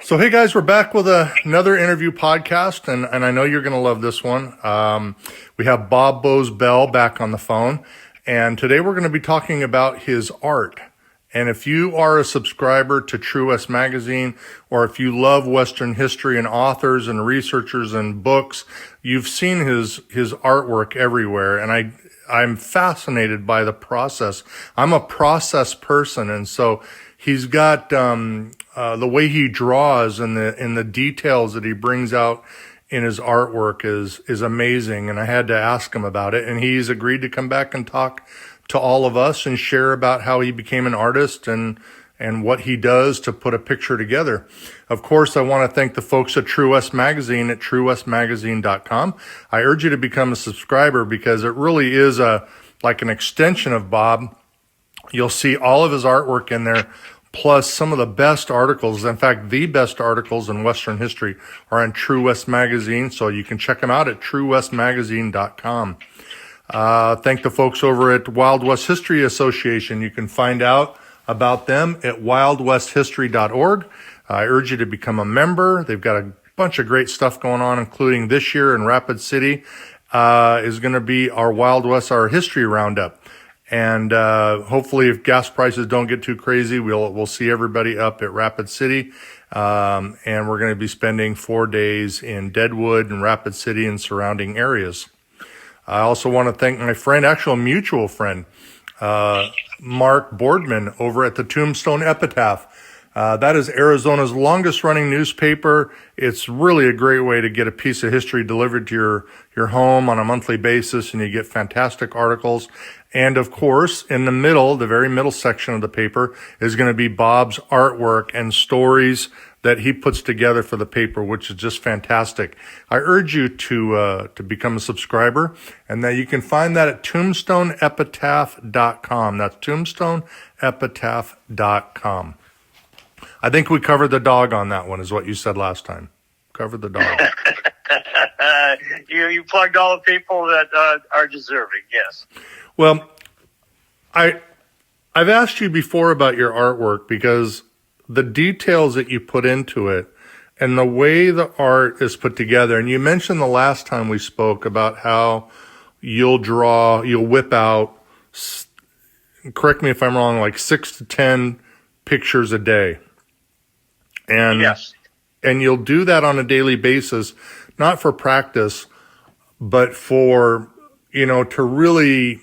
So, hey guys, we're back with another interview podcast, and I know you're going to love this one. We have Boze Bell back on the phone, and today we're going to be talking about his art. And if you are a subscriber to True West Magazine, or if you love Western history and authors and researchers and books, you've seen his artwork everywhere. And I'm fascinated by the process. I'm a process person, and so he's got the way he draws and the details that he brings out in his artwork is amazing. And I had to ask him about it, and he's agreed to come back and talk to all of us and share about how he became an artist and what he does to put a picture together. Of course, I want to thank the folks at True West Magazine at truewestmagazine.com. I urge you to become a subscriber because it really is like an extension of Bob. You'll see all of his artwork in there, plus some of the best articles. In fact, the best articles in Western history are on True West Magazine, so you can check them out at truewestmagazine.com. Thank the folks over at Wild West History Association. You can find out about them at wildwesthistory.org. I urge you to become a member. They've got a bunch of great stuff going on, including this year in Rapid City is going to be our Wild West, our history roundup. And hopefully, if gas prices don't get too crazy, we'll see everybody up at Rapid City. And we're going to be spending 4 days in Deadwood and Rapid City and surrounding areas. I also want to thank my friend, actual mutual friend, Mark Boardman over at the Tombstone Epitaph. That is Arizona's longest running newspaper. It's really a great way to get a piece of history delivered to your home on a monthly basis, and you get fantastic articles. And of course, in the middle, the very middle section of the paper is going to be Bob's artwork and stories that he puts together for the paper, which is just fantastic. I urge you to become a subscriber, and that you can find that at tombstoneepitaph.com. That's tombstoneepitaph.com. I think we covered the dog on that one, is what you said last time. Covered the dog. You plugged all the people that are deserving, yes. Well, I've asked you before about your artwork because the details that you put into it and the way the art is put together. And you mentioned the last time we spoke about how you'll whip out, correct me if I'm wrong, like 6 to 10 pictures a day. And, yes. And you'll do that on a daily basis, not for practice, but for, to really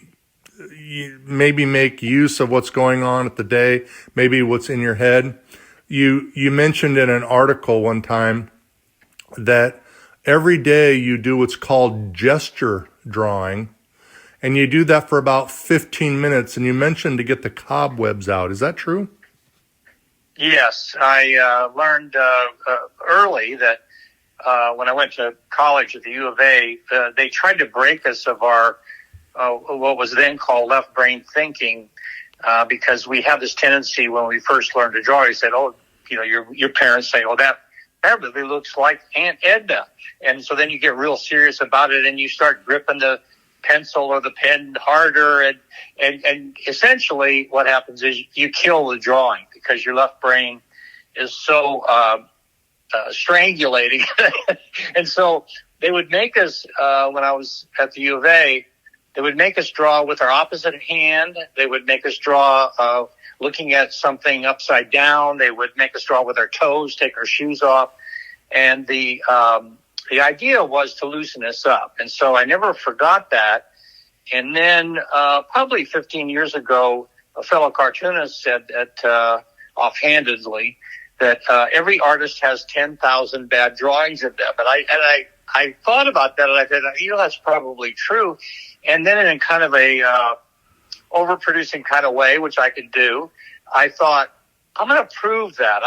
maybe make use of what's going on at the day, maybe what's in your head. You mentioned in an article one time that every day you do what's called gesture drawing, and you do that for about 15 minutes, and you mentioned to get the cobwebs out. Is that true? Yes, I learned early that when I went to college at the U of A, they tried to break us of our what was then called left brain thinking, because we have this tendency when we first learned to draw. He said, your parents say, that really looks like Aunt Edna. And so then you get real serious about it and you start gripping the pencil or the pen harder. And essentially what happens is you kill the drawing because your left brain is so strangulating. And so they would make us, when I was at the U of A, they would make us draw with our opposite hand. They would make us draw looking at something upside down. They would make us draw with our toes, take our shoes off. And the idea was to loosen us up. And so I never forgot that. And then probably 15 years ago, a fellow cartoonist said that offhandedly that every artist has 10,000 bad drawings of them. But I thought about that and I said, that's probably true. And then in kind of a overproducing kind of way, which I could do, I thought, I'm going to prove that.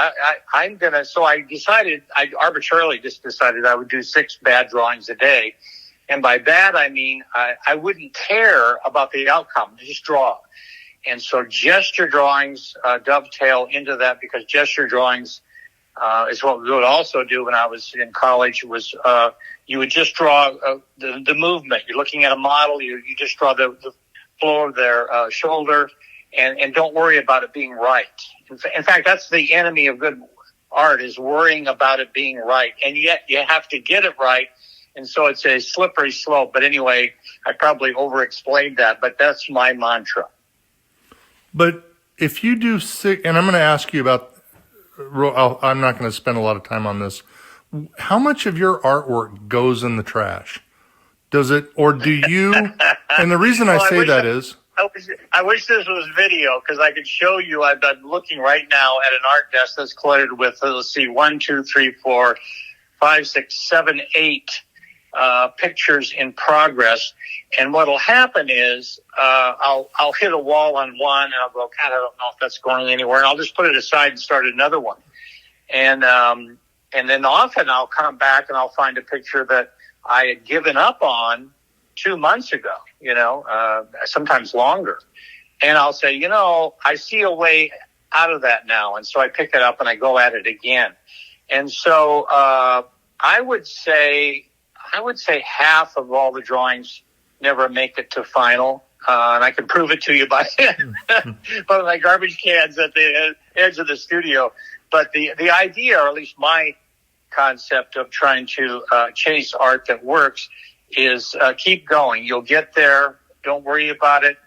So I arbitrarily just decided I would do 6 bad drawings a day. And by bad, I mean, I wouldn't care about the outcome, just draw. And so gesture drawings dovetail into that, because gesture drawings is what we would also do when I was in college. Was you would just draw the movement. You're looking at a model. You just draw the floor of their shoulder, and don't worry about it being right. In fact, that's the enemy of good art is worrying about it being right. And yet you have to get it right. And so it's a slippery slope. But anyway, I probably over-explained that, but that's my mantra. But if you do and I'm going to ask you about, I'm not going to spend a lot of time on this. How much of your artwork goes in the trash? Does it, or do you, and the reason I say that is, I wish this was video because I could show you. I'm looking right now at an art desk that's cluttered with, let's see, 1, 2, 3, 4, 5, 6, 7, 8 pictures in progress. And what'll happen is I'll hit a wall on one, and I'll go, God, I don't know if that's going anywhere, and I'll just put it aside and start another one. And then often I'll come back and I'll find a picture that I had given up on 2 months ago, sometimes longer. And I'll say, I see a way out of that now. And so I pick it up and I go at it again. And so I would say half of all the drawings never make it to final. And I can prove it to you by my garbage cans at the edge of the studio. But the idea, or at least my concept of trying to chase art that works, is keep going. You'll get there. Don't worry about it.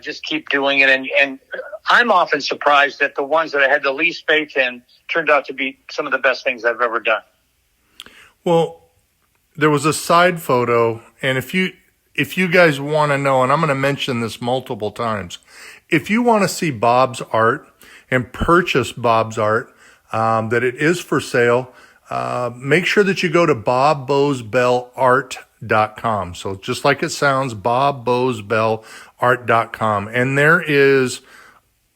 Just keep doing it. And I'm often surprised that the ones that I had the least faith in turned out to be some of the best things I've ever done. Well, there was a side photo, and if you guys want to know, and I'm going to mention this multiple times, if you want to see Bob's art and purchase Bob's art, that it is for sale, make sure that you go to bobbozebellart.com. So just like it sounds, bobbozebellart.com. And there is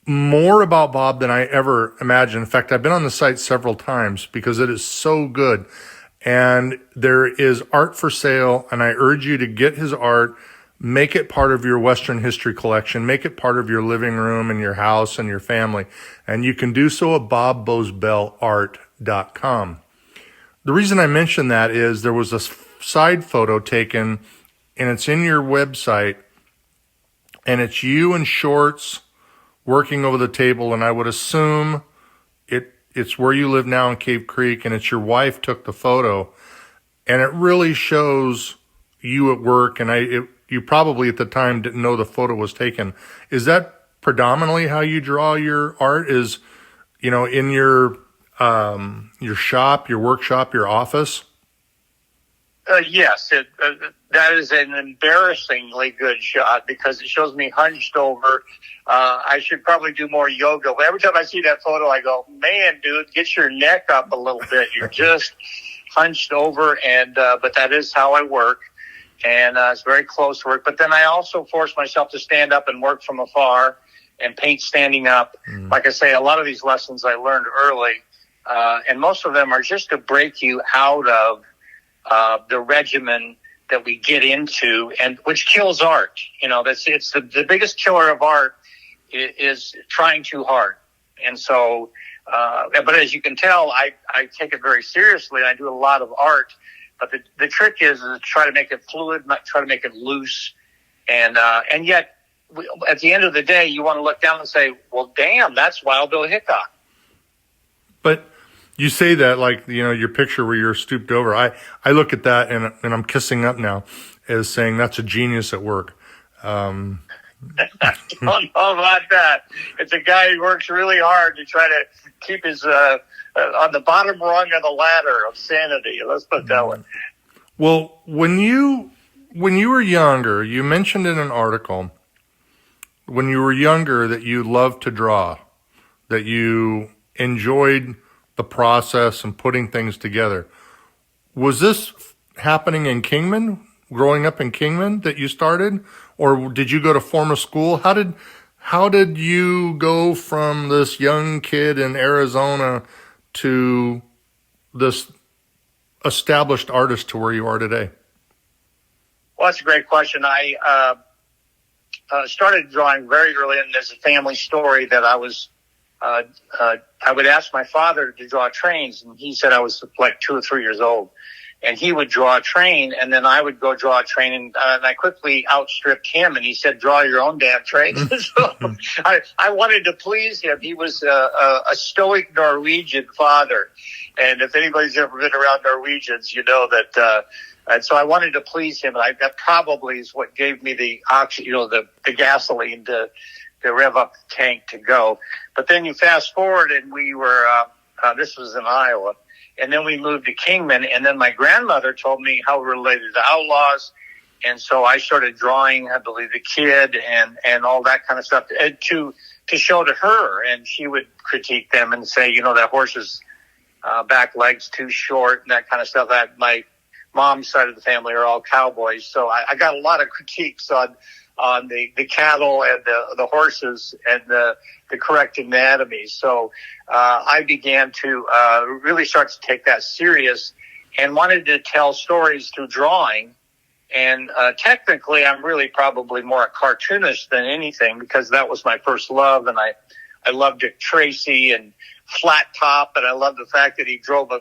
more about Bob than I ever imagined. In fact, I've been on the site several times because it is so good. And there is art for sale, and I urge you to get his art, make it part of your Western history collection, make it part of your living room and your house and your family. And you can do so at bobbozebellart.com. The reason I mention that is there was a side photo taken, and it's in your website, and it's you in shorts working over the table, and I would assume it's where you live now in Cave Creek, and it's your wife took the photo, and it really shows you at work, and you probably at the time didn't know the photo was taken. Is that predominantly how you draw your art? Is, in your shop, your workshop, your office? Yes, that is an embarrassingly good shot because it shows me hunched over. I should probably do more yoga. But every time I see that photo, I go, man, dude, get your neck up a little bit. You're just hunched over, but that is how I work. And it's very close work. But then I also force myself to stand up and work from afar and paint standing up. Like I say, a lot of these lessons I learned early. And most of them are just to break you out of the regimen that we get into, and which kills art. It's the biggest killer of art is trying too hard. And so, but as you can tell, I take it very seriously. I do a lot of art, but the trick is to try to make it fluid, not try to make it loose, and yet at the end of the day, you want to look down and say, well, damn, that's Wild Bill Hickok. But you say that like, your picture where you're stooped over. I look at that and I'm kissing up now as saying that's a genius at work. I don't know about that. It's a guy who works really hard to try to keep his on the bottom rung of the ladder of sanity. Let's put it that way. Well, when you were younger, you mentioned in an article when you were younger that you loved to draw, that you enjoyed the process and putting things together. Was this happening in Kingman, growing up in Kingman, that you started? Or did you go to formal school? How did you go from this young kid in Arizona to this established artist to where you are today? Well, that's a great question. I started drawing very early, and there's a family story that I would ask my father to draw trains, and he said I was like 2 or 3 years old. and he would draw a train, and then I would go draw a train, and I quickly outstripped him, and he said, draw your own damn train. So I wanted to please him. He was a stoic Norwegian father, and if anybody's ever been around Norwegians, you know that, and so I wanted to please him, and that probably is what gave me the oxygen, the gasoline to rev up the tank to go. But then you fast forward, and we were, this was in Iowa, and then we moved to Kingman, and then my grandmother told me how we're related to outlaws, and so I started drawing, I believe, the kid and all that kind of stuff to show to her, and she would critique them and say, that horse's back leg's too short and that kind of stuff. That my mom's side of the family are all cowboys, so I got a lot of critiques on the cattle and the horses and the correct anatomy. So I began to really start to take that serious and wanted to tell stories through drawing. And technically, I'm really probably more a cartoonist than anything, because that was my first love. And I loved Dick Tracy and Flat Top, and I loved the fact that he drove a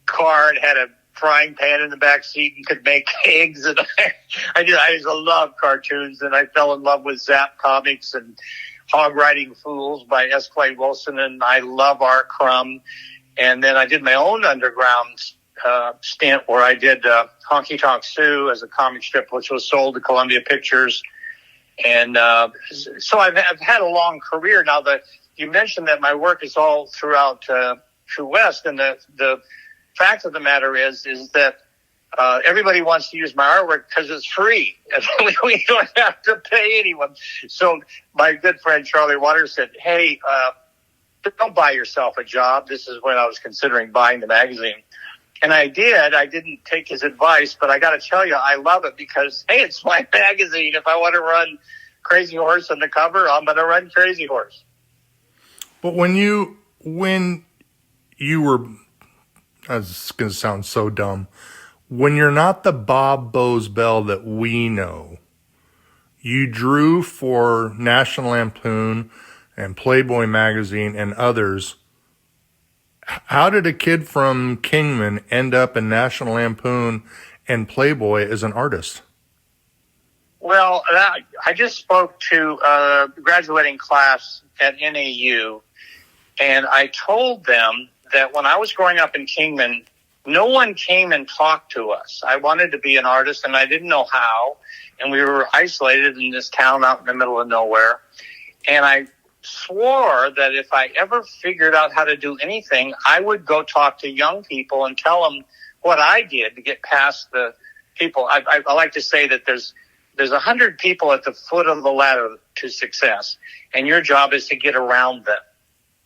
car and had a frying pan in the back seat and could make eggs. And I just love cartoons, and I fell in love with Zap Comics and Hog Riding Fools by S. Clay Wilson, and I love Art Crumb. And then I did my own underground stint where I did Honky Tonk Sue as a comic strip, which was sold to Columbia Pictures. And so I've had a long career. Now, you mentioned that my work is all throughout True West, and the fact of the matter is that everybody wants to use my artwork because it's free. We don't have to pay anyone. So my good friend Charlie Waters said, hey, don't buy yourself a job. This is when I was considering buying the magazine. And I did. I didn't take his advice, but I got to tell you, I love it because, hey, it's my magazine. If I want to run Crazy Horse on the cover, I'm going to run Crazy Horse. But when you were, it's going to sound so dumb, when you're not the Bob Boze Bell that we know, you drew for National Lampoon and Playboy magazine and others. How did a kid from Kingman end up in National Lampoon and Playboy as an artist? Well, I just spoke to a graduating class at NAU, and I told them that when I was growing up in Kingman, no one came and talked to us. I wanted to be an artist, and I didn't know how, and we were isolated in this town out in the middle of nowhere. And I swore that if I ever figured out how to do anything, I would go talk to young people and tell them what I did to get past the people. I like to say that there's 100 people at the foot of the ladder to success, and your job is to get around them.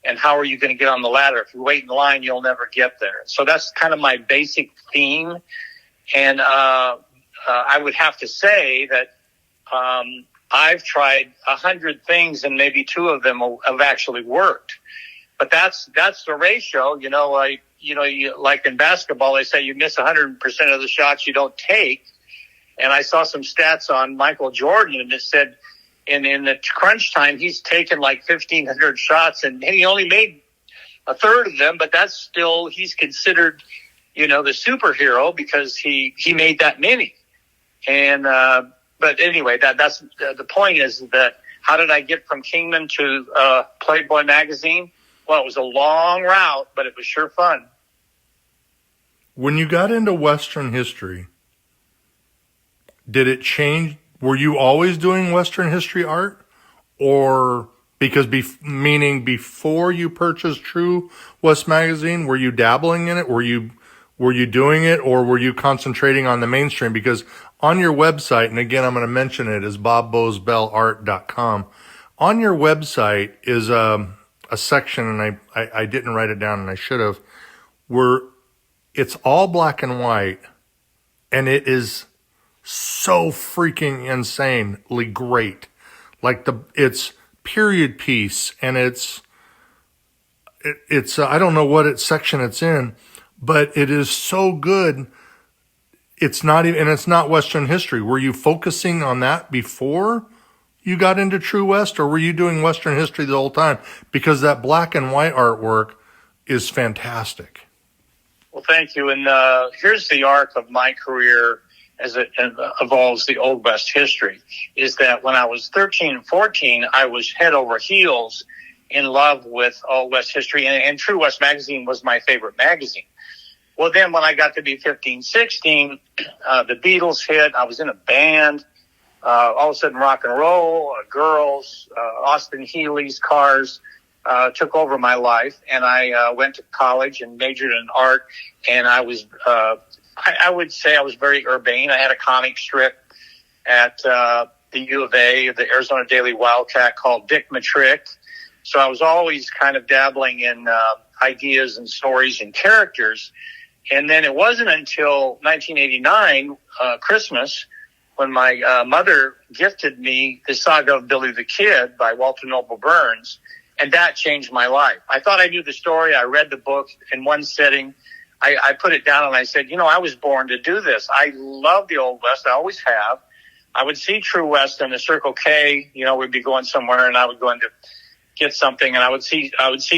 And how are you going to get on the ladder? If you wait in line, you'll never get there. So that's kind of my basic theme. And I would have to say that I've tried 100 things, and maybe 2 of them have actually worked. But that's the ratio. Like in basketball, they say you miss 100% of the shots you don't take. And I saw some stats on Michael Jordan, and it said in the crunch time, he's taken like 1,500 shots, and he only made a third of them. But that's still, he's considered, the superhero because he made that many. And but anyway, that's the point is that how did I get from Kingman to Playboy magazine? Well, it was a long route, but it was sure fun. When you got into Western history, did it change? Were you always doing Western history art, or meaning before you purchased True West magazine, were you dabbling in it? Were you doing it, or were you concentrating on the mainstream? Because on your website, and again, I'm going to mention it, is bobbozebellart.com. On your website is a section, and I didn't write it down, and I should have, where it's all black and white, and it is so freaking insanely great. Like it's period piece, and it's I don't know what section it's in, but it is so good. It's not even, and it's not Western history. Were you focusing on that before you got into True West, or were you doing Western history the whole time? Because that black and white artwork is fantastic. Well, thank you. And here's the arc of my career as it evolves the Old West history, is that when I was 13 and 14, I was head over heels in love with Old West history, and True West magazine was my favorite magazine. Well, then when I got to be 15, 16, the Beatles hit. I was in a band. All of a sudden, rock and roll, girls, Austin Healey's cars took over my life, and I went to college and majored in art. And I was, I would say, I was very urbane. I had a comic strip at the U of A, the Arizona Daily Wildcat, called Dick Matrick. So I was always kind of dabbling in ideas and stories and characters. And then it wasn't until 1989, Christmas, when my mother gifted me The Saga of Billy the Kid by Walter Noble Burns, and that changed my life. I thought I knew the story. I read the book in one sitting. I put it down and I said, I was born to do this. I love the Old West. I always have. I would see True West in the Circle K. We'd be going somewhere and I would go in to get something, and I would see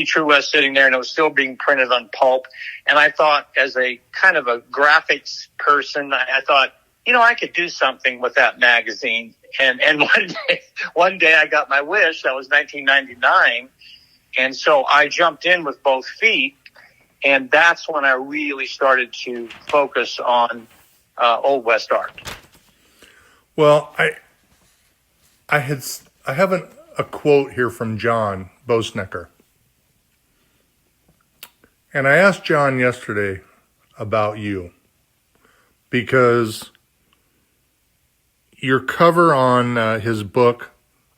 True West sitting there, and it was still being printed on pulp. And I thought, as a kind of a graphics person, I thought, I could do something with that magazine. And one day I got my wish. That was 1999, and so I jumped in with both feet, and that's when I really started to focus on Old West art. Well, I have a quote here from John Bosnecker. And I asked John yesterday about you because your cover on his book,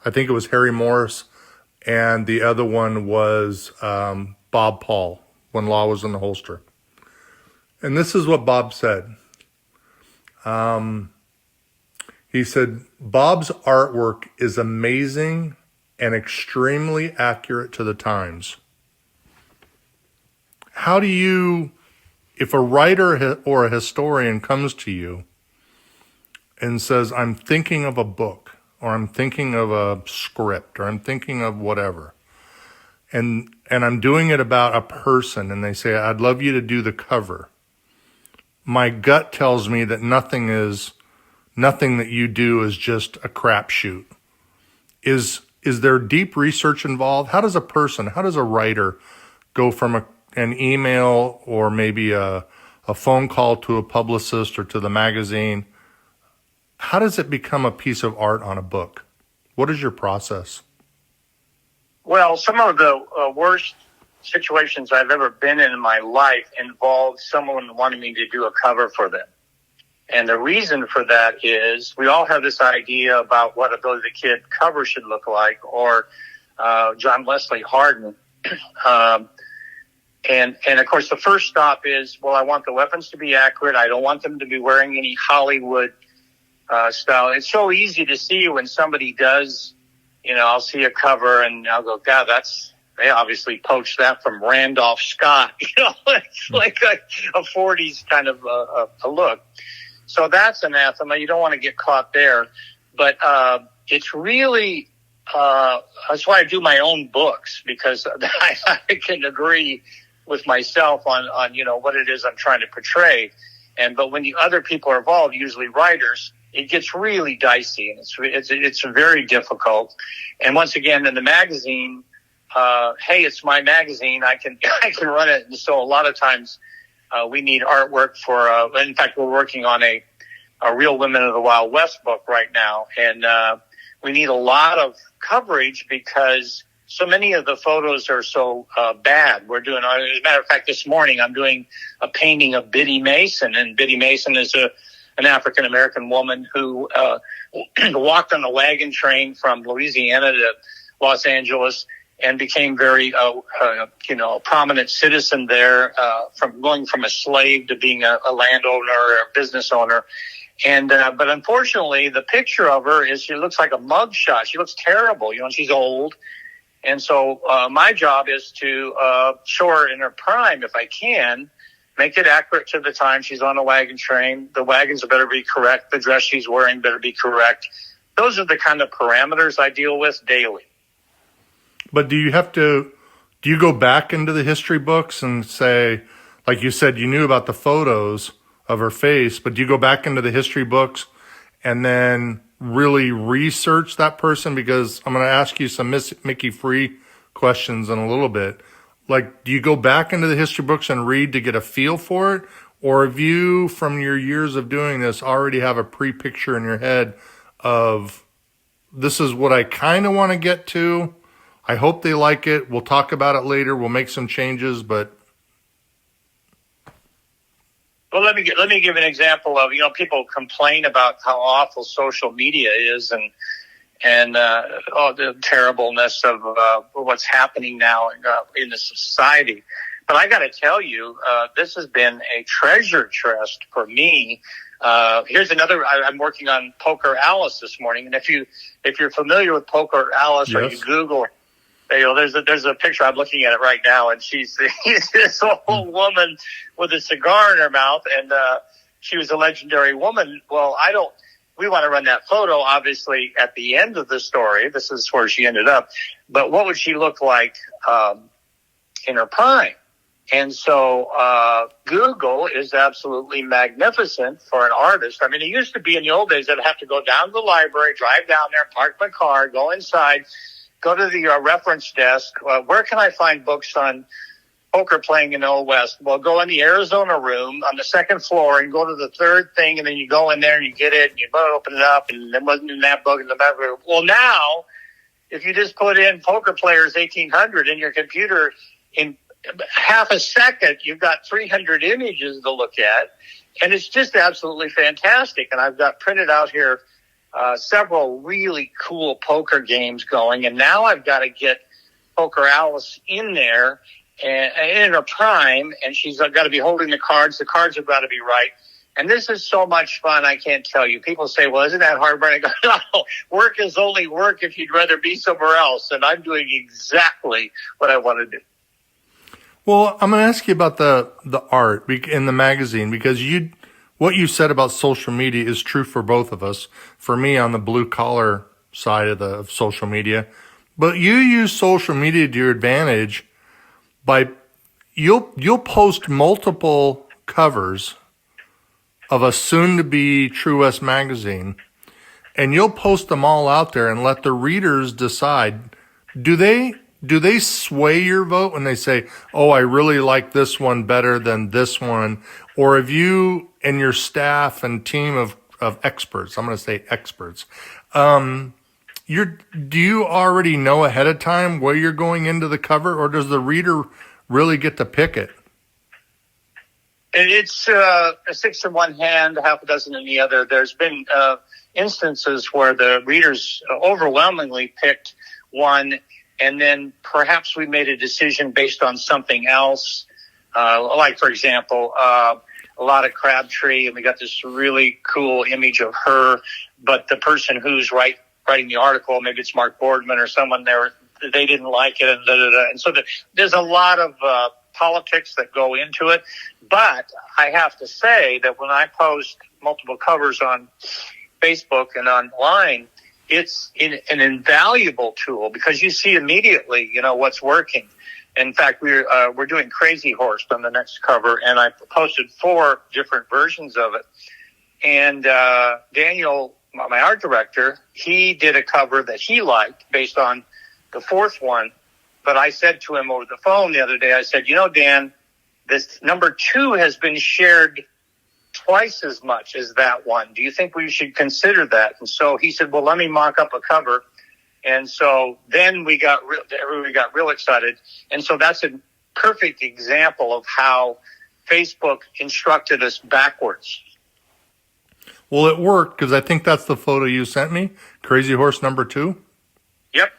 I think it was Harry Morris, and the other one was Bob Paul, When Law Was in the Holster. And this is what Bob said. He said, Bob's artwork is amazing and extremely accurate to the times. How do you, if a writer or a historian comes to you and says, I'm thinking of a book, or I'm thinking of a script, or I'm thinking of whatever, and I'm doing it about a person, and they say, I'd love you to do the cover. My gut tells me that nothing that you do is just a crapshoot. Is there deep research involved? How does a writer go from an email or maybe a phone call to a publicist or to the magazine? How does it become a piece of art on a book? What is your process? Well, some of the worst situations I've ever been in my life involved someone wanting me to do a cover for them. And the reason for that is we all have this idea about what a Billy the Kid cover should look like, or John Wesley Hardin. And of course, the first stop is, well, I want the weapons to be accurate. I don't want them to be wearing any Hollywood style. It's so easy to see when somebody does, I'll see a cover and I'll go, God, they obviously poached that from Randolph Scott. It's like a 40s kind of a look. So that's anathema. You don't want to get caught there. But it's really, that's why I do my own books, because I can agree with myself on what it is I'm trying to portray. But when the other people are involved, usually writers, it gets really dicey, and it's very difficult. And once again, in the magazine, hey, it's my magazine. I can run it. And so a lot of times, we need artwork for, in fact, we're working on a Real Women of the Wild West book right now. And, we need a lot of coverage because so many of the photos are so, bad. We're doing, as a matter of fact, this morning I'm doing a painting of Biddy Mason, and Biddy Mason is an African-American woman who, walked on a wagon train from Louisiana to Los Angeles and became very, prominent citizen there, from going from a slave to being a landowner or a business owner. And, but unfortunately, the picture of her she looks like a mugshot. She looks terrible, she's old. And so, my job is to, show her in her prime if I can, make it accurate to the time she's on a wagon train. The wagons better be correct. The dress she's wearing better be correct. Those are the kind of parameters I deal with daily. But do you go back into the history books and say, like you said, you knew about the photos of her face, but do you go back into the history books and then really research that person? Because I'm going to ask you some Mickey Free questions in a little bit. Like, do you go back into the history books and read to get a feel for it? Or have you, from your years of doing this, already have a pre-picture in your head of, this is what I kind of want to get to. I hope they like it. We'll talk about it later. We'll make some changes, but. Well, let me give an example of, people complain about how awful social media is and the terribleness of what's happening now in the society. But I got to tell you, this has been a treasure chest for me. Here's another. I'm working on Poker Alice this morning, and if you're familiar with Poker Alice, yes, or you Google, there's a picture. I'm looking at it right now, and she's this old woman with a cigar in her mouth, and she was a legendary woman. Well, we want to run that photo, obviously, at the end of the story. This is where she ended up. But what would she look like in her prime? And so Google is absolutely magnificent for an artist. I mean, it used to be in the old days that I'd have to go down to the library, drive down there, park my car, go inside, go to the reference desk. Where can I find books on poker playing in the Old West? Well, go in the Arizona room on the second floor and go to the third thing, and then you go in there and you get it and you open it up, and there wasn't in that book in the back room. Well, now, if you just put in Poker Players 1800 in your computer, in half a second, you've got 300 images to look at, and it's just absolutely fantastic. And I've got printed out here several really cool poker games going, and now I've got to get Poker Alice in there and in her prime, and she's got to be holding the cards. The cards have got to be right. And this is so much fun, I can't tell you. People say, well, isn't that hard? I go, no, work is only work if you'd rather be somewhere else. And I'm doing exactly what I want to do. Well, I'm going to ask you about the art in the magazine, because what you said about social media is true for both of us. For me, on the blue collar side of social media, but you use social media to your advantage by you'll post multiple covers of a soon-to-be True West magazine, and you'll post them all out there and let the readers decide. Do they sway your vote when they say, oh, I really like this one better than this one? Or have you and your staff and team of experts, I'm going to say experts, do you already know ahead of time where you're going into the cover, or does the reader really get to pick it? It's a 6 in one hand, half a dozen in the other. There's been instances where the readers overwhelmingly picked one, and then perhaps we made a decision based on something else. Like, for example, a lot of Crabtree, and we got this really cool image of her, but the person who's writing the article, maybe it's Mark Boardman or someone there, they didn't like it, and and so there's a lot of politics that go into it. But I have to say that when I post multiple covers on Facebook and online, it's an invaluable tool, because you see immediately, what's working. In fact, we're doing Crazy Horse on the next cover, and I posted 4 different versions of it. And Daniel, my art director, he did a cover that he liked based on the 4th one. But I said to him over the phone the other day, I said, Dan, this number 2 has been shared twice as much as that one. Do you think we should consider that? And so he said, well, let me mock up a cover. And so then everybody got real excited. And so that's a perfect example of how Facebook instructed us backwards. Well, it worked, because I think that's the photo you sent me, Crazy Horse number 2. Yep.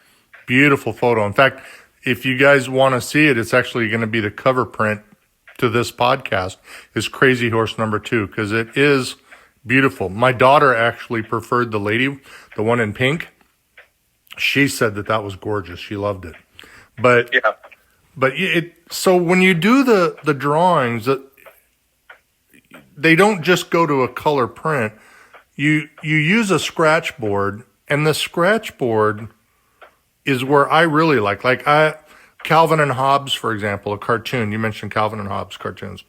Beautiful photo. In fact, if you guys want to see it, it's actually going to be the cover print to this podcast, is Crazy Horse number 2, because it is beautiful. My daughter actually preferred the one in pink. She said that was gorgeous. She loved it. But yeah. So when you do the drawings, they don't just go to a color print. You use a Scratchboard, and the Scratchboard is where I really like Calvin and Hobbes, for example, a cartoon. You mentioned Calvin and Hobbes cartoons.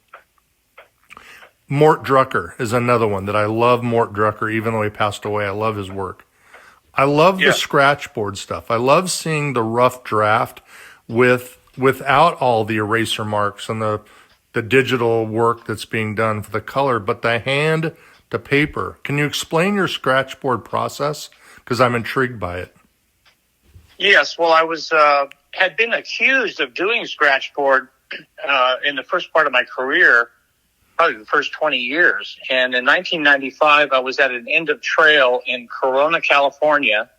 Mort Drucker is another one that I love. Mort Drucker, even though he passed away, I love his work. I love the Yeah. Scratchboard stuff. I love seeing the rough draft without all the eraser marks and the digital work that's being done for the color, but the hand to paper. Can you explain your Scratchboard process? Because I'm intrigued by it. Yes. Well, I was had been accused of doing Scratchboard in the first part of my career, probably the first 20 years. And in 1995, I was at an end of trail in Corona, California,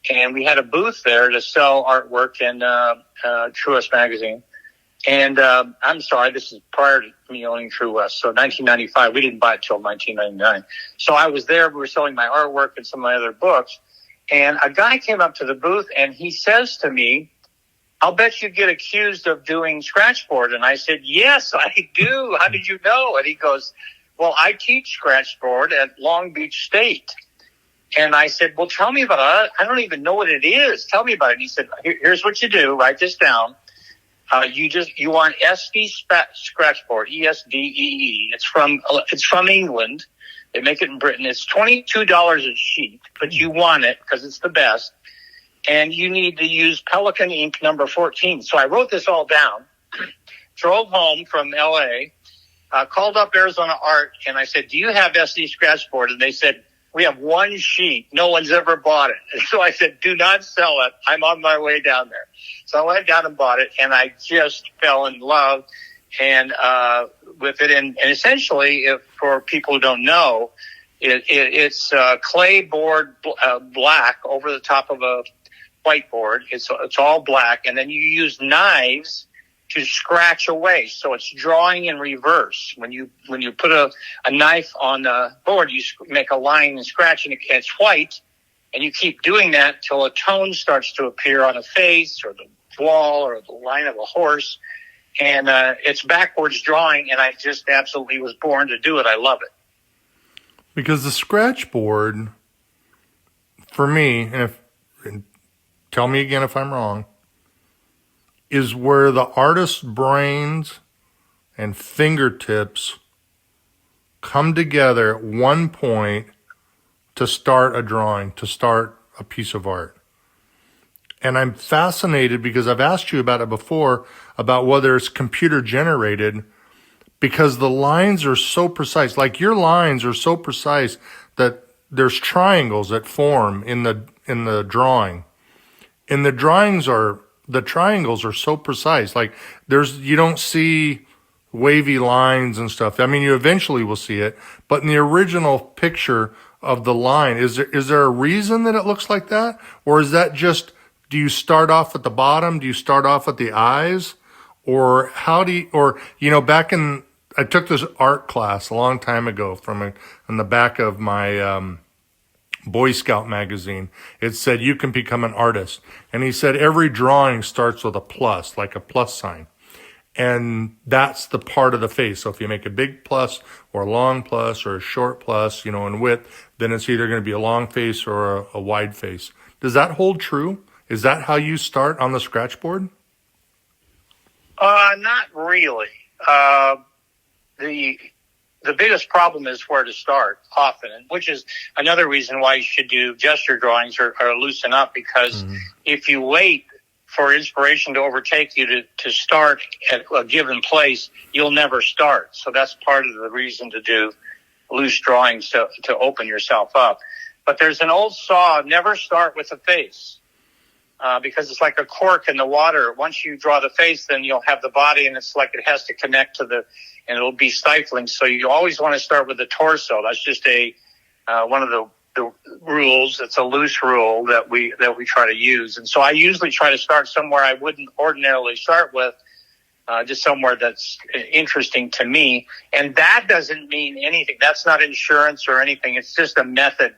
and we had a booth there to sell artwork in True magazine. And I'm sorry, this is prior to me owning True West. So 1995, we didn't buy it till 1999. So I was there. We were selling my artwork and some of my other books. And a guy came up to the booth and he says to me, "I'll bet you get accused of doing Scratchboard." And I said, "Yes, I do. How did you know?" And he goes, "Well, I teach Scratchboard at Long Beach State." And I said, "Well, tell me about it. I don't even know what it is. Tell me about it." And he said, "Here's what you do. Write this down. You want SD Scratchboard, ESDEE. It's from England. They make it in Britain. It's $22 a sheet, but you want it because it's the best. And you need to use Pelican ink number 14. So I wrote this all down, drove home from LA, called up Arizona Art, and I said, "Do you have SD Scratchboard?" And they said, "We have one sheet. No one's ever bought it." And so I said, "Do not sell it. I'm on my way down there." So I went down and bought it, and I just fell in love and with it. And essentially, for people who don't know, it's clay board black over the top of a whiteboard. It's all black, and then you use knives to scratch away. So it's drawing in reverse. When you put a knife on the board, you make a line and scratch, and it's white, and you keep doing that till a tone starts to appear on a face or the wall or the line of a horse. And it's backwards drawing, and I just absolutely was born to do it. I love it. Because the Scratchboard, for me, and tell me again if I'm wrong, is where the artist's brains and fingertips come together at one point to start a drawing, to start a piece of art. And I'm fascinated because I've asked you about it before, about whether it's computer generated, because the lines are so precise. Like your lines are so precise that there's triangles that form in the drawing. And the triangles are so precise. Like you don't see wavy lines and stuff. I mean, you eventually will see it, but in the original picture of the line, is there a reason that it looks like that? Or is that just, do you start off at the bottom? Do you start off at the eyes? Or I took this art class a long time ago in the back of my, Boy Scout magazine. It said, "You can become an artist." And he said, every drawing starts with a plus, like a plus sign. And that's the part of the face. So if you make a big plus or a long plus or a short plus, in width, then it's either going to be a long face or a wide face. Does that hold true? Is that how you start on the Scratchboard? Not really. The biggest problem is where to start often, which is another reason why you should do gesture drawings or loosen up, because if you wait for inspiration to overtake you to start at a given place, you'll never start. So that's part of the reason to do loose drawings, to open yourself up. But there's an old saw, never start with a face, because it's like a cork in the water. Once you draw the face, then you'll have the body, and it's like it has to connect to and it'll be stifling. So you always want to start with the torso. That's just one of the rules. It's a loose rule that we try to use. And so I usually try to start somewhere I wouldn't ordinarily start with, just somewhere that's interesting to me. And that doesn't mean anything. That's not insurance or anything. It's just a method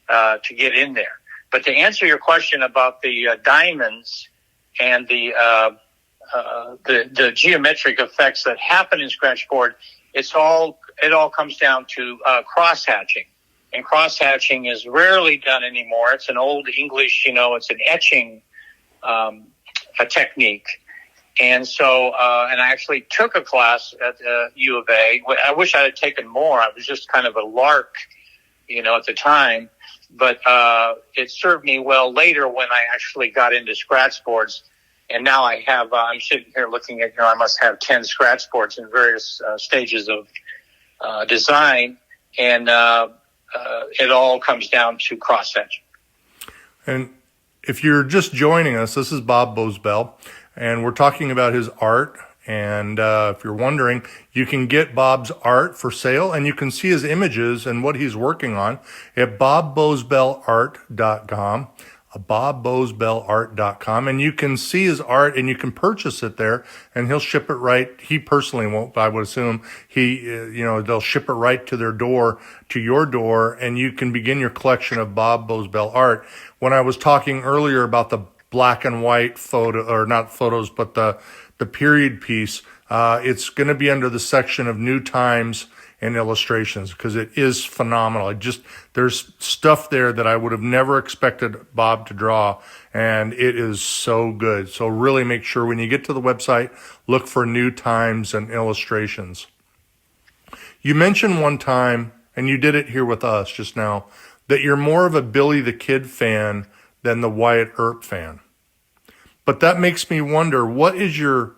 to get in there. But to answer your question about the diamonds and the geometric effects that happen in Scratchboard, it all comes down to cross hatching. And cross hatching is rarely done anymore. It's an old English, it's an etching a technique. And so, and I actually took a class at U of A. I wish I had taken more. I was just kind of a lark, at the time. But it served me well later when I actually got into Scratchboards. And now I have, I'm sitting here looking at, I must have 10 Scratchboards in various stages of design. And it all comes down to cross-hatching. And if you're just joining us, this is Bob Boze Bell, and we're talking about his art. And if you're wondering, you can get Bob's art for sale, and you can see his images and what he's working on at bobbozebellart.com, bobbozebellart.com, and you can see his art and you can purchase it there, and he'll ship it right. He personally won't, but I would assume they'll ship it right to their door, to your door, and you can begin your collection of Bob Boze Bell art. When I was talking earlier about the black and white photo, or not photos, but the period piece, it's going to be under the section of New Times and Illustrations, because it is phenomenal. There's stuff there that I would have never expected Bob to draw, and it is so good. So really make sure when you get to the website, look for New Times and Illustrations. You mentioned one time, and you did it here with us just now, that you're more of a Billy the Kid fan than the Wyatt Earp fan. But that makes me wonder, what is your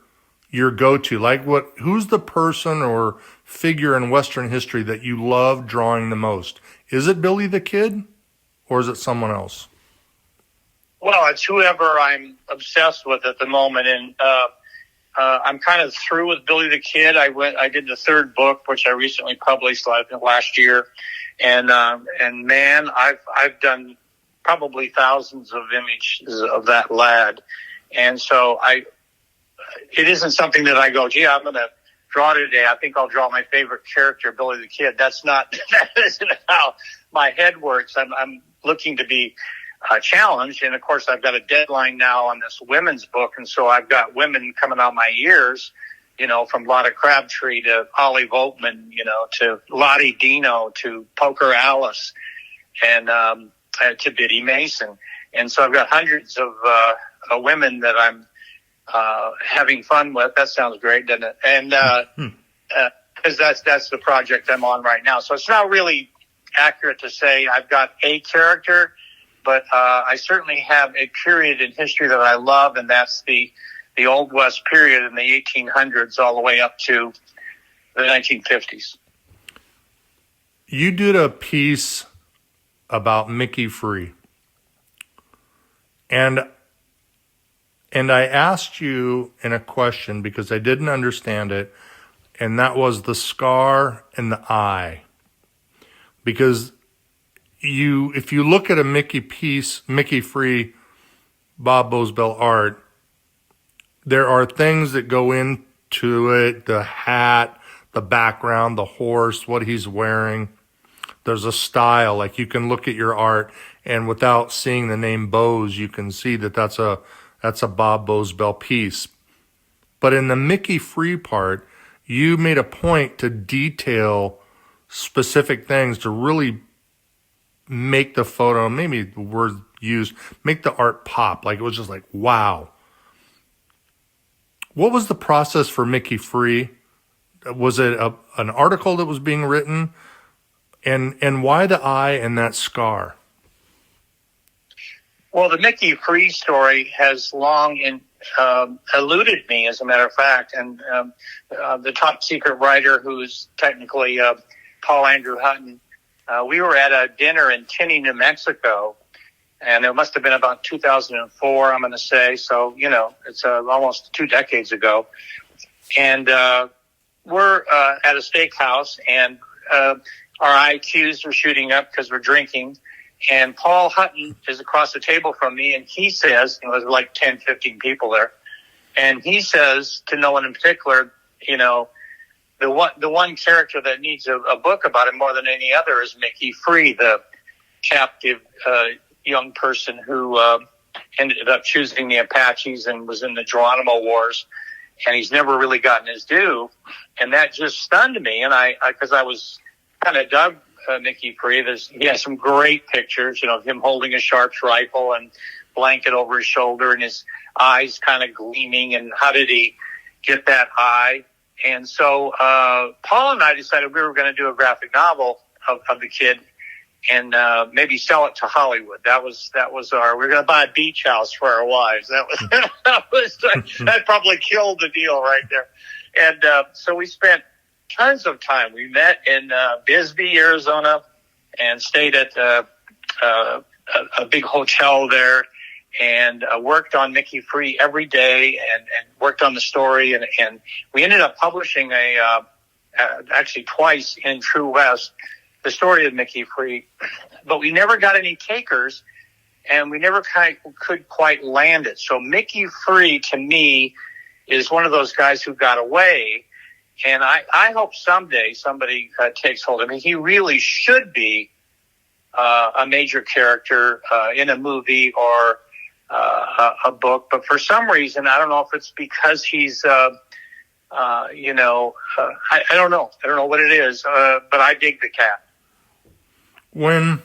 go-to? Like, who's the person or figure in Western history that you love drawing the most? Is it Billy the Kid, or is it someone else? Well, it's whoever I'm obsessed with at the moment, and I'm kind of through with Billy the Kid. I did the third book, which I recently published last year, and man, I've done probably thousands of images of that lad, and so it isn't something that I go, gee, I'm going to draw today. I think I'll draw my favorite character, Billy the Kid. That isn't how my head works. I'm looking to be challenged. And of course, I've got a deadline now on this women's book. And so I've got women coming out my ears, from Lotta Crabtree to Ollie Volkman, to Lottie Dino to Poker Alice and to Biddy Mason. And so I've got hundreds of women that I'm having fun with. That sounds great, doesn't it? And because that's the project I'm on right now. So it's not really accurate to say I've got a character, but I certainly have a period in history that I love, and that's the Old West period in the 1800s all the way up to the 1950s. You did a piece about Mickey Free, and I asked you in a question because I didn't understand it, and that was the scar and the eye. Because if you look at a Mickey Free, Bob Boze Bell art, there are things that go into it, the hat, the background, the horse, what he's wearing. There's a style, like you can look at your art, and without seeing the name Boze, you can see that that's a Bob Boze Bell piece. But in the Mickey Free part, you made a point to detail specific things to really make the photo, maybe the word used, make the art pop. Like, it was just like, wow. What was the process for Mickey Free? Was it an article that was being written? And why the eye and that scar? Well, the Mickey Free story has long eluded me, as a matter of fact. And the top secret writer, who's technically Paul Andrew Hutton, we were at a dinner in Tinney, New Mexico, and it must have been about 2004, I'm going to say. So, it's almost 2 decades ago. And we're at a steakhouse, and our IQs are shooting up because we're drinking. And Paul Hutton is across the table from me, and he says, there's like 10, 15 people there, and he says, to no one in particular, the one character that needs a book about him more than any other is Mickey Free, the captive young person who ended up choosing the Apaches and was in the Geronimo Wars, and he's never really gotten his due. And that just stunned me, and because I was kind of dug Mickey Free. He has some great pictures, of him holding a Sharps rifle and blanket over his shoulder and his eyes kind of gleaming. And how did he get that eye? And so Paul and I decided we were going to do a graphic novel of the kid and maybe sell it to Hollywood. That was we're going to buy a beach house for our wives. That probably killed the deal right there. And so we spent tons of time. We met in Bisbee, Arizona, and stayed at a big hotel there, and worked on Mickey Free every day, and worked on the story, and we ended up publishing actually twice in True West, the story of Mickey Free, but we never got any takers, and we never could quite land it. So Mickey Free, to me, is one of those guys who got away, and I hope someday somebody takes hold of him. He really should be a major character in a movie or a book, but for some reason, I don't know if it's because he's I don't know. I don't know what it is, but I dig the cat. When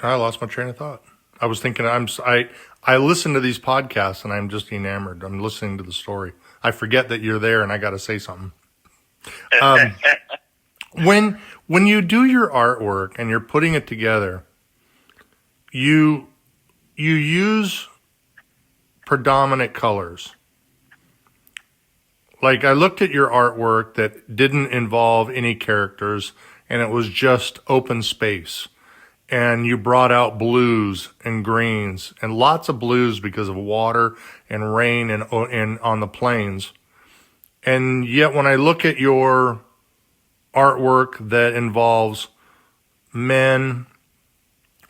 I lost my train of thought, I was thinking I listen to these podcasts and I'm just enamored. I'm listening to the story. I forget that you're there and I got to say something. When you do your artwork and you're putting it together, you use predominant colors. Like I looked at your artwork that didn't involve any characters and it was just open space. And you brought out blues and greens and lots of blues because of water and rain and on the plains. And yet when I look at your artwork that involves men,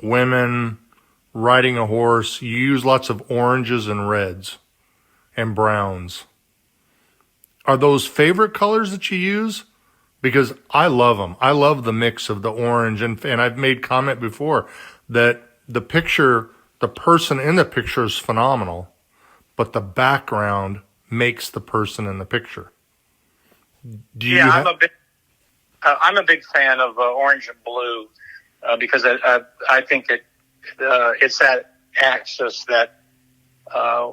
women, riding a horse, you use lots of oranges and reds and browns. Are those favorite colors that you use? Because I love them. I love the mix of the orange. And I've made comment before that the person in the picture is phenomenal, but the background makes the person in the picture. I'm a big fan of orange and blue because I think it's that axis that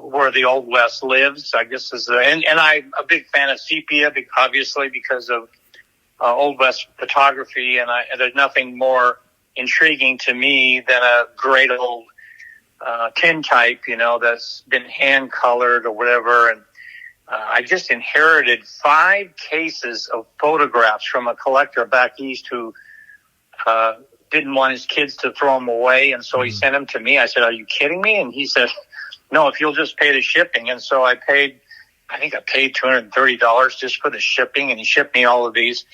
where the Old West lives, I guess and I'm a big fan of sepia, obviously because of Old West photography, and there's nothing more intriguing to me than a great old tintype, that's been hand colored or whatever. And I just inherited 5 cases of photographs from a collector back east who didn't want his kids to throw them away, and so he sent them to me. I said, "Are you kidding me?" And he said, "No, if you'll just pay the shipping." And so I paid $230 just for the shipping, and he shipped me all of these.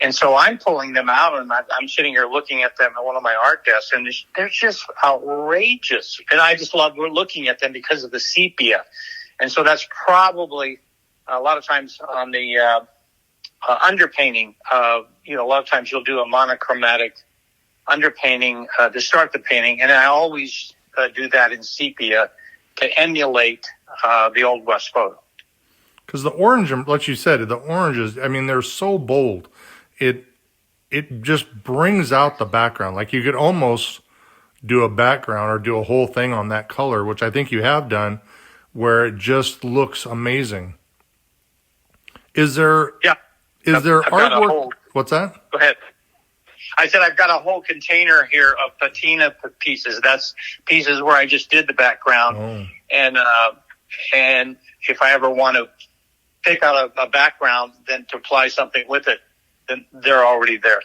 And so I'm pulling them out, and I'm sitting here looking at them at one of my art desks, and they're just outrageous. And I just love looking at them because of the sepia. And so that's probably a lot of times on the underpainting. A lot of times you'll do a monochromatic underpainting to start the painting, and I always do that in sepia to emulate the Old West photo. Because the orange, like you said, the oranges, they're so bold. It just brings out the background. Like you could almost do a background or do a whole thing on that color, which I think you have done, where it just looks amazing. Is there artwork? What's that? Go ahead. I said I've got a whole container here of patina pieces. That's pieces where I just did the background. Oh. And if I ever want to pick out a background, then to apply something with it, then they're already there.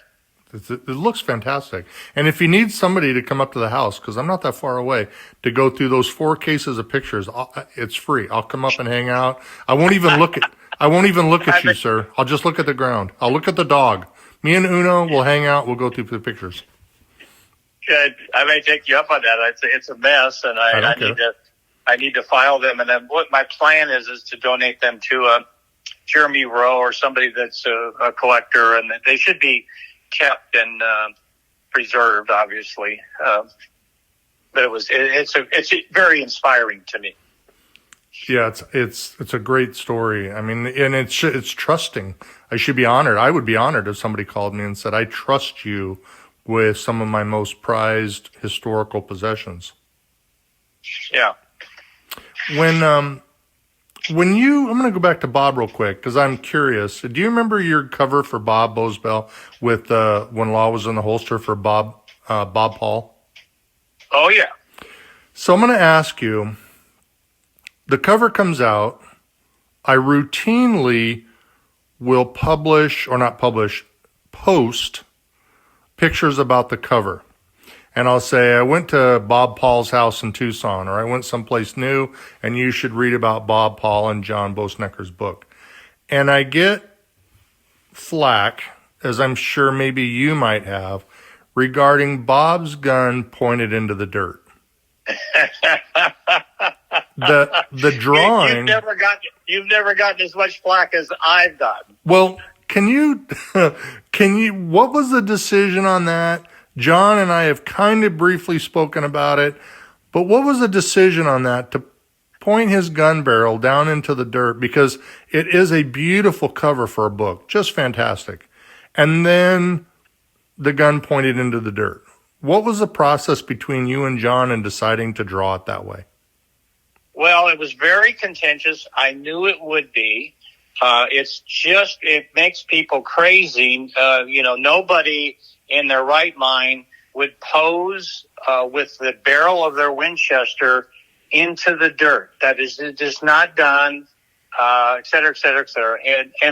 It looks fantastic. And if you need somebody to come up to the house, because I'm not that far away, to go through those 4 cases of pictures, it's free. I'll come up and hang out. I won't even look at you, sir. I'll just look at the ground. I'll look at the dog. Me and Uno will hang out. We'll go through the pictures. Good. I may take you up on that. It's a mess, and I need to file them. And then what my plan is to donate them to Jeremy Rowe or somebody that's a collector, and they should be kept and preserved, obviously. But it's very inspiring to me. Yeah, it's a great story. I mean, and it's trusting. I should be honored. I would be honored if somebody called me and said, "I trust you with some of my most prized historical possessions." Yeah. I'm going to go back to Bob real quick because I'm curious. Do you remember your cover for Bob Boze Bell with when Law was in the holster for Bob Paul? Oh yeah. So I'm going to ask you. The cover comes out. I routinely will post pictures about the cover. And I'll say, I went to Bob Paul's house in Tucson, or I went someplace new, and you should read about Bob Paul and John Bosnecker's book. And I get flack, as I'm sure maybe you might have, regarding Bob's gun pointed into the dirt. The drawing. You've never gotten as much flack as I've gotten. Well, can you, what was the decision on that? John and I have kind of briefly spoken about it, but what was the decision on that to point his gun barrel down into the dirt? Because it is a beautiful cover for a book, just fantastic. And then the gun pointed into the dirt. What was the process between you and John in deciding to draw it that way? Well, it was very contentious. I knew it would be. It makes people crazy. Nobody in their right mind would pose with the barrel of their Winchester into the dirt. That is just not done, et cetera, et cetera, et cetera.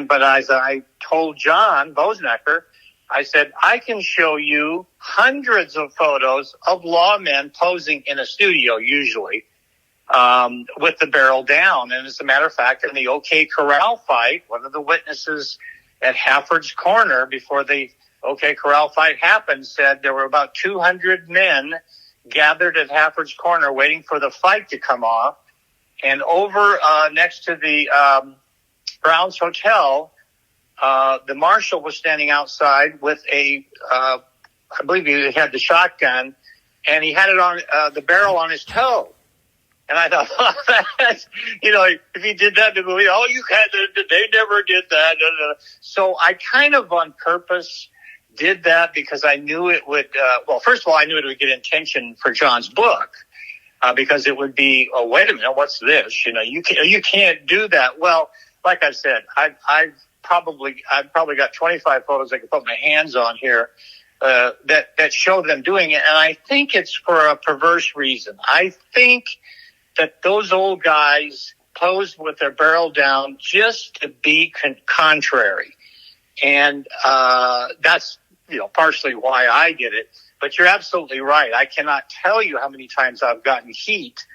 But as I told John Bosnecker, I said, I can show you hundreds of photos of lawmen posing in a studio, usually, with the barrel down. And as a matter of fact, in the OK Corral fight, one of the witnesses at Hafford's Corner before the OK Corral fight happened said there were about 200 men gathered at Hafford's Corner waiting for the fight to come off. And over next to the Brown's Hotel, the marshal was standing outside with I believe he had the shotgun, and he had it on the barrel on his toe. And I thought, if he did that in the movie, they never did that. So I kind of on purpose did that because I knew it would, first of all, I knew it would get attention for John's book, because it would be, oh, wait a minute, what's this? You can't do that. Well, like I said, I've probably got 25 photos I can put my hands on here, that show them doing it. And I think it's for a perverse reason. I think that those old guys posed with their barrel down just to be contrary. And, that's, partially why I did it, but you're absolutely right. I cannot tell you how many times I've gotten heat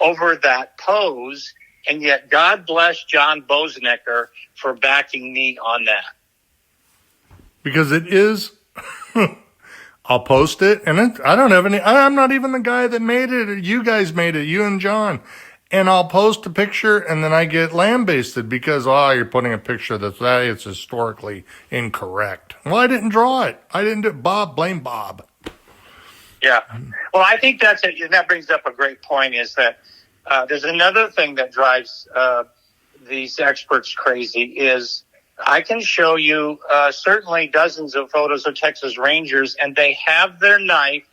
over that pose. And yet God bless John Bosnecker for backing me on that. Because it is, I'll post it, and I'm not even the guy that made it. You guys made it, you and John. And I'll post a picture, and then I get lambasted because, you're putting a picture it's historically incorrect. Well, I didn't draw it. I didn't do it. Bob, blame Bob. Yeah. Well, I think that's it. And that brings up a great point, is that there's another thing that drives these experts crazy is I can show you certainly dozens of photos of Texas Rangers, and they have their knife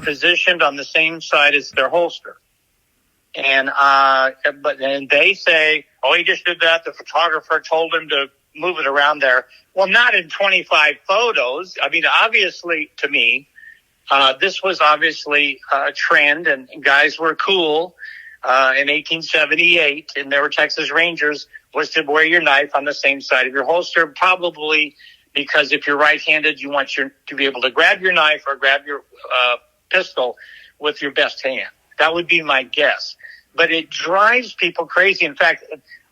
positioned on the same side as their holster. And they say, oh, he just did that. The photographer told him to move it around there. Well, not in 25 photos. I mean, obviously, to me, this was obviously a trend, and guys were cool in 1878, and there were Texas Rangers, was to wear your knife on the same side of your holster, probably because if you're right-handed, you want to be able to grab your knife or grab your pistol with your best hand. That would be my guess. But it drives people crazy. In fact,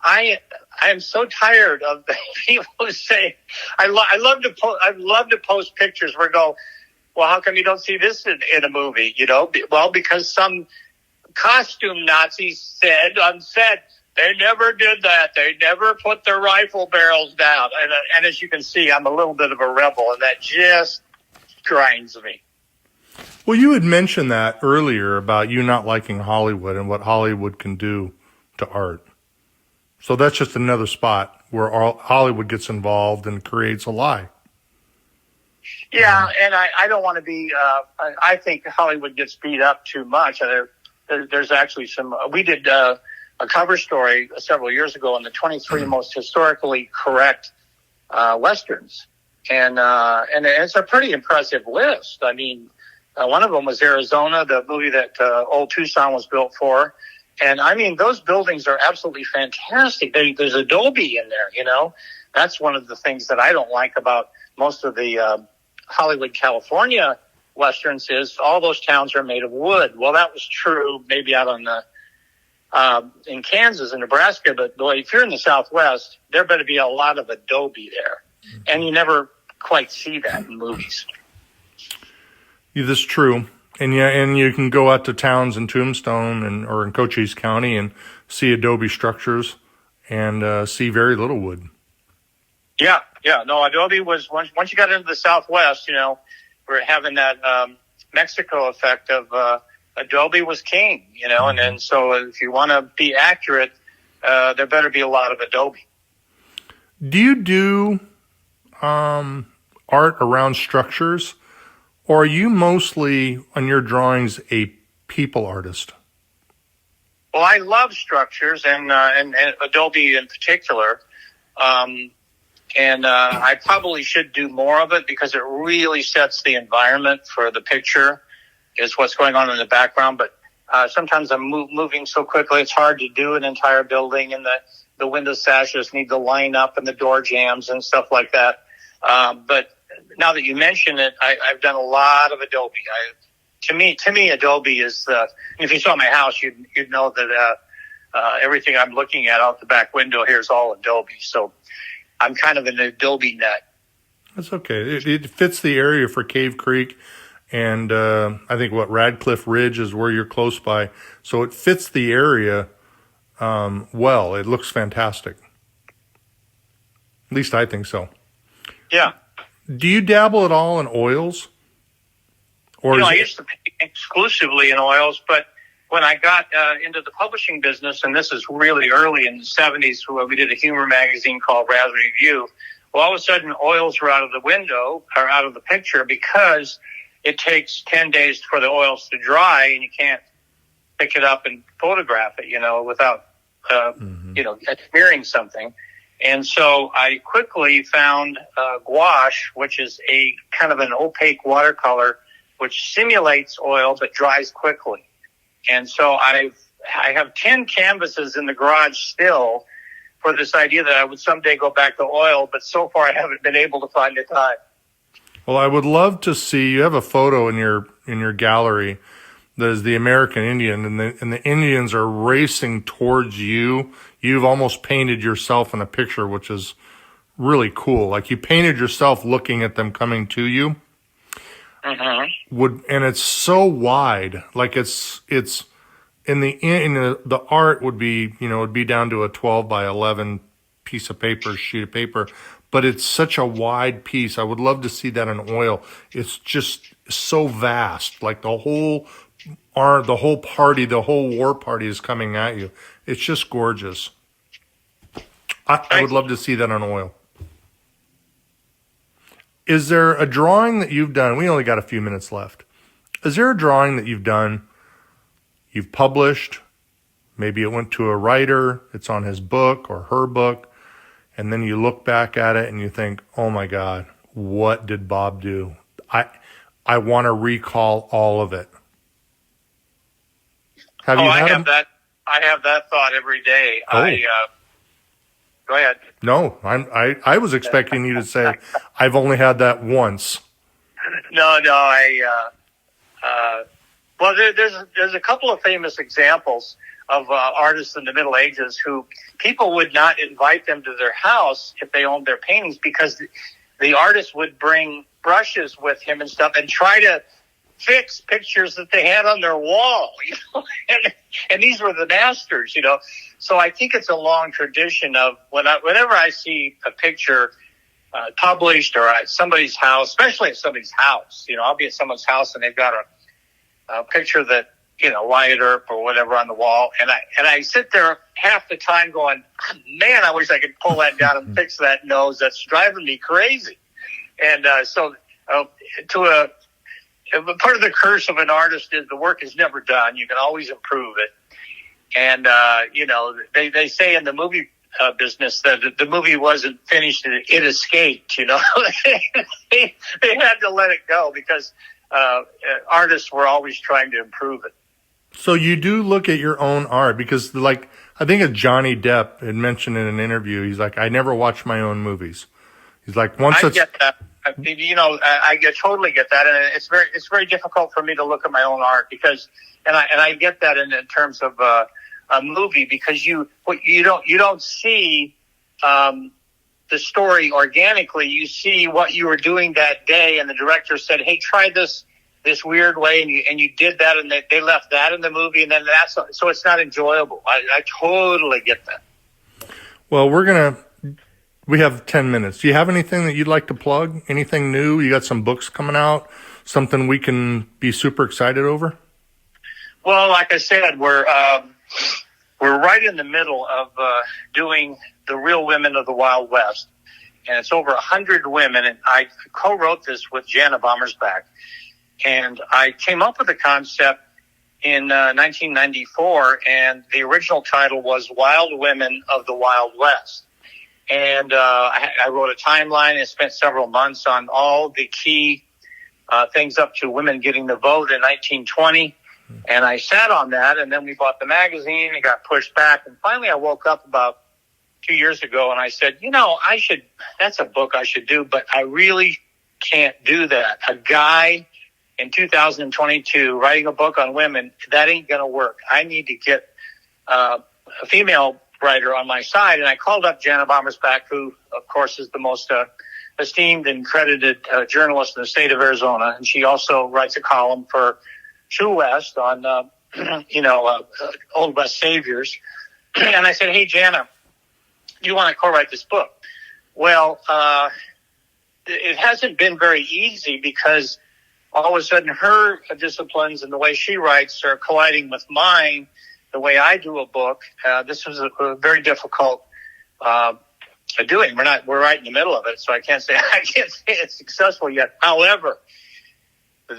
I am so tired of people who say, I love to post pictures where I go, well, how come you don't see this in a movie? Well, because some costume Nazi said on set, they never did that. They never put their rifle barrels down. And as you can see, I'm a little bit of a rebel, and that just grinds me. Well, you had mentioned that earlier about you not liking Hollywood and what Hollywood can do to art. So that's just another spot where Hollywood gets involved and creates a lie. Yeah, and I don't want to be. I think Hollywood gets beat up too much. There's actually some. We did a cover story several years ago on the 23 most historically correct westerns, and it's a pretty impressive list. I mean, one of them was Arizona, the movie that Old Tucson was built for. And I mean, those buildings are absolutely fantastic. There's Adobe in there, you know. That's one of the things that I don't like about most of the Hollywood, California westerns is all those towns are made of wood. Well, that was true maybe out on the in Kansas and Nebraska, but boy, if you're in the Southwest, there better be a lot of Adobe there, and you never quite see that in movies. Yeah, that's true. And yeah, and you can go out to towns in Tombstone or in Cochise County and see Adobe structures and see very little wood. Yeah. No, Adobe was once you got into the Southwest, you know, we're having that Mexico effect of Adobe was king, you know, and so if you want to be accurate, there better be a lot of Adobe. Do you do art around structures? Or are you mostly, on your drawings, a people artist? Well, I love structures and Adobe in particular. And I probably should do more of it because it really sets the environment for the picture is what's going on in the background. But sometimes I'm moving so quickly, it's hard to do an entire building, and the window sashes need to line up and the door jams and stuff like that. But now that you mention it, I've done a lot of Adobe. To me, Adobe is if you saw my house, you'd know that everything I'm looking at out the back window here is all Adobe. So I'm kind of an Adobe nut. That's okay. It fits the area for Cave Creek, and I think Radcliffe Ridge is where you're close by. So it fits the area well. It looks fantastic. At least I think so. Yeah. Do you dabble at all in oils? Or I used to paint exclusively in oils, but when I got into the publishing business, and this is really early in the 70s, where we did a humor magazine called Razz Review, well, all of a sudden oils were out of the window, or out of the picture, because it takes 10 days for the oils to dry, and you can't pick it up and photograph it, you know, without, smearing something. And so I quickly found gouache, which is a kind of an opaque watercolor, which simulates oil but dries quickly. And so I have 10 canvases in the garage still for this idea that I would someday go back to oil, but so far I haven't been able to find the time. Well, I would love to see, you have a photo in your gallery that is the American Indian, and the Indians are racing towards you. You've almost painted yourself in a picture, which is really cool. Like you painted yourself looking at them coming to you. And it's so wide, like it's in the art would be, you know, it'd be down to a 12 by 11 sheet of paper, but it's such a wide piece. I would love to see that in oil. It's just so vast, like the whole war party is coming at you. It's just gorgeous. I would love to see that on oil. Is there a drawing that you've done? We only got a few minutes left. Is there a drawing that you've published? Maybe it went to a writer, it's on his book or her book, and then you look back at it and you think, oh my God, what did Bob do? I want to recall all of it. I have that thought every day. Oh. Go ahead. No, I was expecting you to say, I've only had that once. No, well, there's a couple of famous examples of artists in the Middle Ages who people would not invite them to their house if they owned their paintings because the artist would bring brushes with him and stuff and try to fix pictures that they had on their wall, you know, and these were the masters, you know. So I think it's a long tradition of whenever I see a picture published or at somebody's house, especially at somebody's house, you know, I'll be at someone's house and they've got a picture that Wyatt Earp or whatever on the wall. And I sit there half the time going, man, I wish I could pull that down and fix that nose. That's driving me crazy. And part of the curse of an artist is the work is never done. You can always improve it. And, they say in the movie business that the movie wasn't finished and it escaped, they had to let it go because artists were always trying to improve it. So you do look at your own art because, like, I think Johnny Depp had mentioned in an interview, he's like, I never watch my own movies. He's like, I get that. I totally get that, and it's very difficult for me to look at my own art because, and I get that in terms of a movie because you don't see the story organically. You see what you were doing that day, and the director said, "Hey, try this weird way," and you did that, and they left that in the movie, and then so it's not enjoyable. I totally get that. Well, we have 10 minutes. Do you have anything that you'd like to plug? Anything new? You got some books coming out? Something we can be super excited over? Well, like I said, we're right in the middle of doing The Real Women of the Wild West, and it's over 100 women, and I co-wrote this with Jana Bommersbach. And I came up with the concept in 1994, and the original title was Wild Women of the Wild West. And I wrote a timeline and spent several months on all the key things up to women getting the vote in 1920. And I sat on that, and then we bought the magazine. It got pushed back. And finally I woke up about 2 years ago, and I said, that's a book I should do, but I really can't do that. A guy in 2022 writing a book on women, that ain't going to work. I need to get a female writer on my side. And I called up Jana Bommersbach, who, of course, is the most esteemed and credited journalist in the state of Arizona. And she also writes a column for True West on, Old West Saviors. And I said, hey, Jana, do you want to co-write this book? Well, it hasn't been very easy because all of a sudden her disciplines and the way she writes are colliding with mine, the way I do a book. This was a very difficult doing. We're right in the middle of it, so I can't say it's successful yet. However,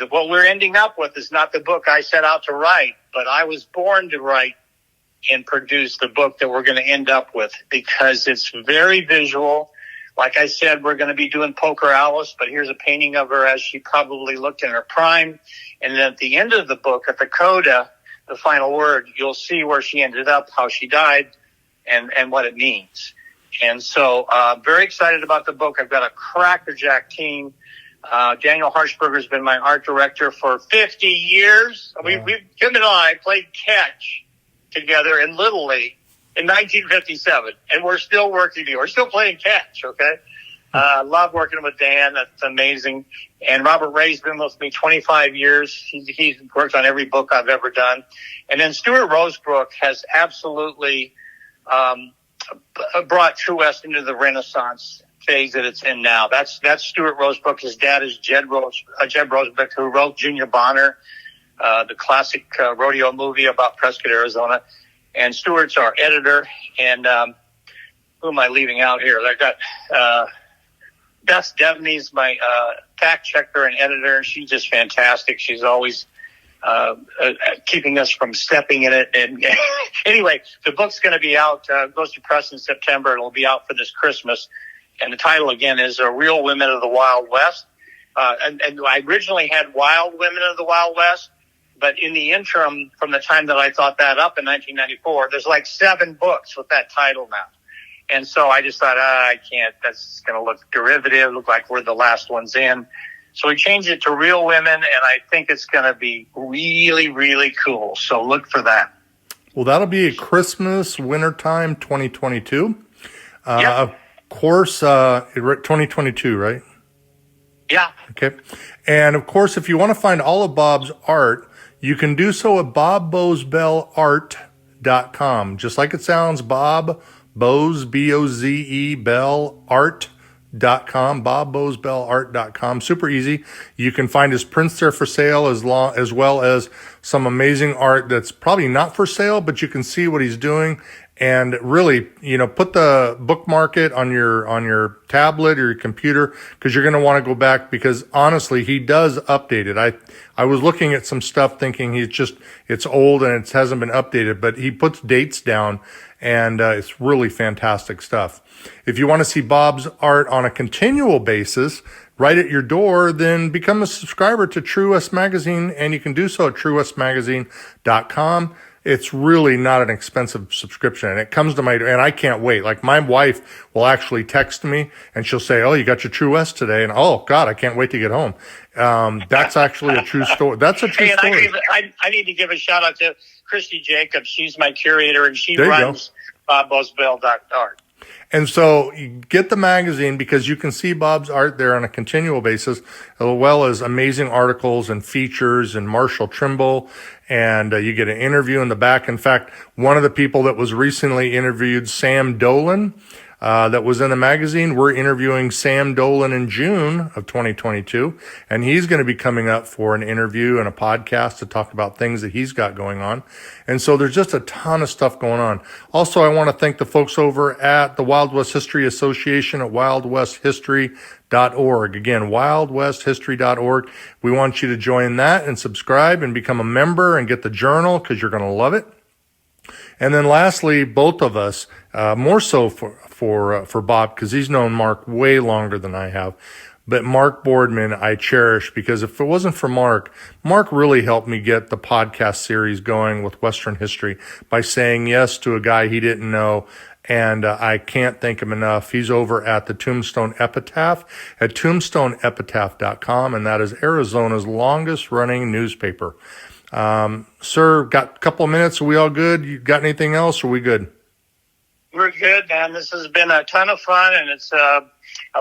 what we're ending up with is not the book I set out to write, but I was born to write and produce the book that we're going to end up with because it's very visual. Like I said, we're going to be doing Poker Alice, but here's a painting of her as she probably looked in her prime. And then at the end of the book, at the coda, the final word, you'll see where she ended up, how she died, and what it means. And so very excited about the book. I've got a crackerjack team. Daniel Harshberger's been my art director for 50 years. Wow. Him and I played catch together in Little League in 1957, and we're still working here. We're still playing catch, okay? Love working with Dan. That's amazing. And Robert Ray's been with me 25 years. He's worked on every book I've ever done. And then Stuart Rosebrook has absolutely brought True West into the Renaissance phase that it's in now. That's Stuart Rosebrook. His dad is Jed Rosebrook, who wrote Junior Bonner, the classic rodeo movie about Prescott, Arizona. And Stuart's our editor. And who am I leaving out here? I got Beth Devney's my fact checker and editor. She's just fantastic. She's always keeping us from stepping in it. And anyway, the book's going to be out. Goes to press in September. It'll be out for this Christmas. And the title again is Real Women of the Wild West. And I originally had Wild Women of the Wild West, but in the interim, from the time that I thought that up in 1994, there's like 7 books with that title now. And so I just thought, I can't, that's going to look derivative, look like we're the last ones in. So we changed it to Real Women, and I think it's going to be really, really cool. So look for that. Well, that'll be a Christmas, wintertime 2022. Yep. Of course, 2022, right? Yeah. Okay. And of course, if you want to find all of Bob's art, you can do so at bobbozebellart.com. Just like it sounds, Bob, Boze, B-O-Z-E, Bell, Art.com. bobbozebellart.com. Super easy. You can find his prints there for sale as well as some amazing art that's probably not for sale, but you can see what he's doing. And really, put the bookmark it on your tablet or your computer, because you're going to want to go back, because honestly, he does update it. I was looking at some stuff thinking it's old and it hasn't been updated, but he puts dates down, and it's really fantastic stuff. If you want to see Bob's art on a continual basis, right at your door, then become a subscriber to True West Magazine, and you can do so at truewestmagazine.com. It's really not an expensive subscription, and it comes to and I can't wait. Like, my wife will actually text me and she'll say, "Oh, you got your True West today." And, oh God, I can't wait to get home. That's actually a true story. That's a true story. I need to give a shout out to Christy Jacobs. She's my curator, and she runs Boze Bell Art. And so you get the magazine, because you can see Bob's art there on a continual basis, as well as amazing articles and features and Marshall Trimble. And you get an interview in the back. In fact, one of the people that was recently interviewed, Sam Dolan, that was in the magazine, we're interviewing Sam Dolan in June of 2022. And he's going to be coming up for an interview and a podcast to talk about things that he's got going on. And so there's just a ton of stuff going on. Also, I want to thank the folks over at the Wild West History Association at wildwesthistory.org. Again, wildwesthistory.org. We want you to join that and subscribe and become a member and get the journal, because you're going to love it. And then lastly, both of us, more so for Bob, because he's known Mark way longer than I have. But Mark Boardman, I cherish, because if it wasn't for Mark really helped me get the podcast series going with Western history by saying yes to a guy he didn't know. And I can't thank him enough. He's over at the Tombstone Epitaph at tombstoneepitaph.com, and that is Arizona's longest running newspaper. Sir, got a couple of minutes? Are we all good? You got anything else? Or are we good? We're good, man. This has been a ton of fun, and it's a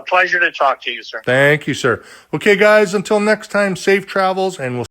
pleasure to talk to you, sir. Thank you, sir. Okay, guys, until next time, safe travels, and we'll